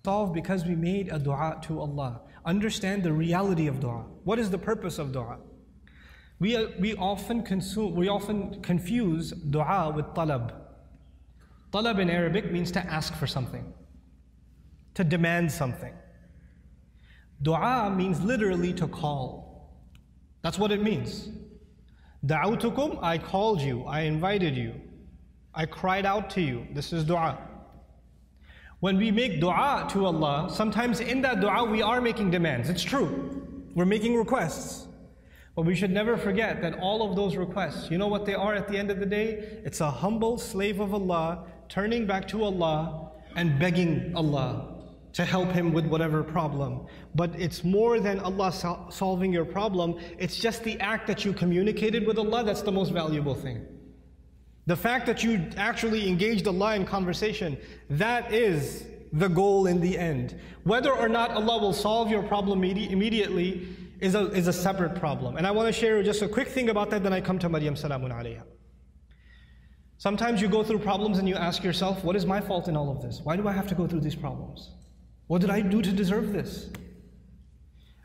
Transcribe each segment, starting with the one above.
Solve because we made a dua to Allah. Understand the reality of dua. What is the purpose of dua? We often confuse dua with talab. Talab in Arabic means to ask for something, to demand something. Dua means literally to call. That's what it means. Da'awtukum, I called you, I invited you, I cried out to you. This is dua. When we make dua to Allah, sometimes in that dua we are making demands. It's true. We're making requests. But we should never forget that all of those requests, you know what they are at the end of the day? It's a humble slave of Allah turning back to Allah and begging Allah to help him with whatever problem. But it's more than Allah solving your problem. It's just the act that you communicated with Allah that's the most valuable thing. The fact that you actually engaged Allah in conversation, that is the goal in the end. Whether or not Allah will solve your problem immediately is a separate problem. And I want to share just a quick thing about that, then I come to Maryam salamun alayha. Sometimes you go through problems and you ask yourself, what is my fault in all of this? Why do I have to go through these problems? What did I do to deserve this?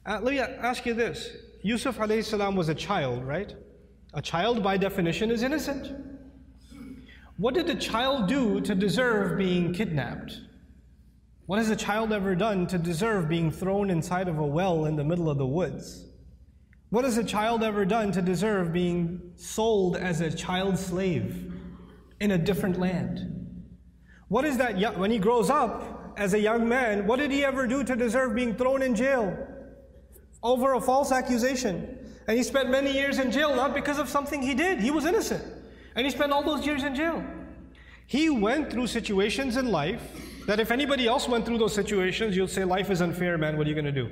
Let me ask you this. Yusuf alayhi salam was a child, right? A child by definition is innocent. What did a child do to deserve being kidnapped? What has a child ever done to deserve being thrown inside of a well in the middle of the woods? What has a child ever done to deserve being sold as a child slave in a different land? What is that, when he grows up as a young man, what did he ever do to deserve being thrown in jail over a false accusation? And he spent many years in jail, not because of something he did. He was innocent. And he spent all those years in jail. He went through situations in life that if anybody else went through those situations, you'll say, life is unfair, man, what are you going to do?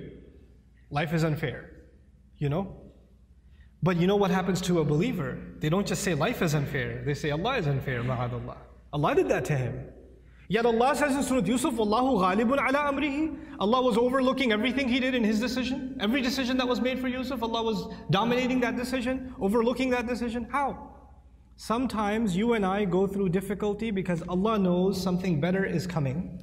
Life is unfair, you know? But you know what happens to a believer? They don't just say life is unfair, they say Allah is unfair, ma'adallah. Allah did that to him. Yet Allah says in Surah Yusuf, Wallahu ghalibun ala amrihi. Allah was overlooking everything he did in his decision. Every decision that was made for Yusuf, Allah was dominating that decision, overlooking that decision. How? Sometimes you and I go through difficulty because Allah knows something better is coming.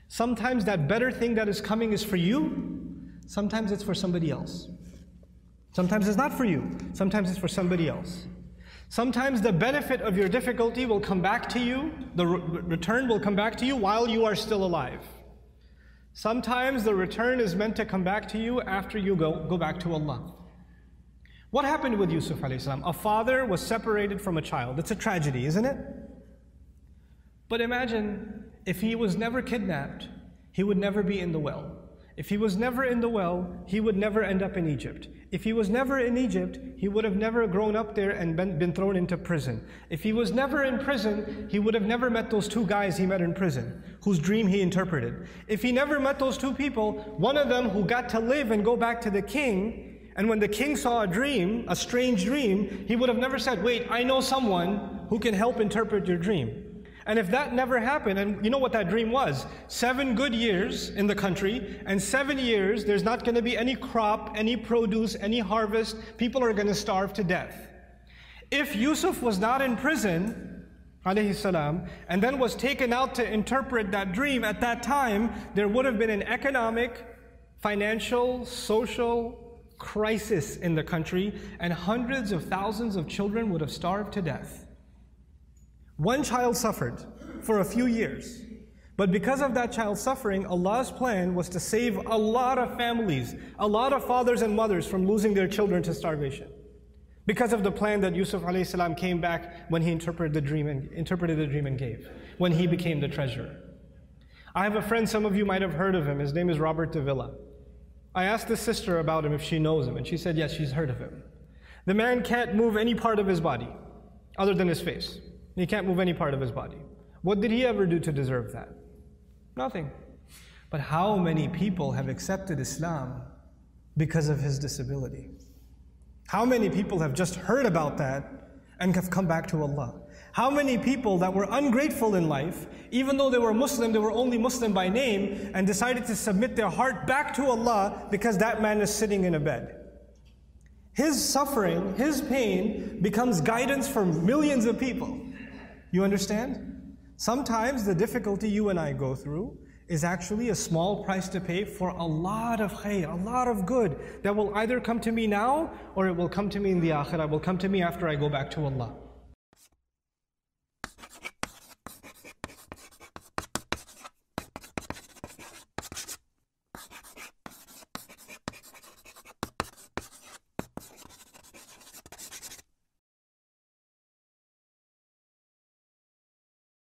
Sometimes that better thing that is coming is for you. Sometimes it's for somebody else. Sometimes it's not for you. Sometimes it's for somebody else. Sometimes the benefit of your difficulty will come back to you. The return will come back to you while you are still alive. Sometimes the return is meant to come back to you after you go back to Allah. What happened with Yusuf alayhi salam? A father was separated from a child. It's a tragedy, isn't it? But imagine if he was never kidnapped, he would never be in the well. If he was never in the well, he would never end up in Egypt. If he was never in Egypt, he would have never grown up there and been thrown into prison. If he was never in prison, he would have never met those two guys he met in prison, whose dream he interpreted. If he never met those two people, one of them who got to live and go back to the king, and when the king saw a dream, a strange dream, he would have never said, wait, I know someone who can help interpret your dream. And if that never happened, and you know what that dream was? 7 good years in the country, and 7 years there's not going to be any crop, any produce, any harvest. People are going to starve to death. If Yusuf was not in prison, alayhi salam, and then was taken out to interpret that dream at that time, there would have been an economic, financial, social crisis in the country, and hundreds of thousands of children would have starved to death. One child suffered for a few years, but because of that child suffering, Allah's plan was to save a lot of families, a lot of fathers and mothers from losing their children to starvation. Because of the plan that Yusuf alayhi salam came back when he interpreted the dream and gave, when he became the treasurer. I have a friend, some of you might have heard of him. His name is Robert de Villa. I asked his sister about him if she knows him, and she said yes, she's heard of him. The man can't move any part of his body other than his face. He can't move any part of his body. What did he ever do to deserve that? Nothing. But how many people have accepted Islam because of his disability? How many people have just heard about that and have come back to Allah? How many people that were ungrateful in life, even though they were Muslim, they were only Muslim by name, and decided to submit their heart back to Allah because that man is sitting in a bed. his suffering, his pain becomes guidance for millions of people. You understand? Sometimes the difficulty you and I go through is actually a small price to pay for a lot of khair, a lot of good that will either come to me now or it will come to me in the akhirah, will come to me after I go back to Allah.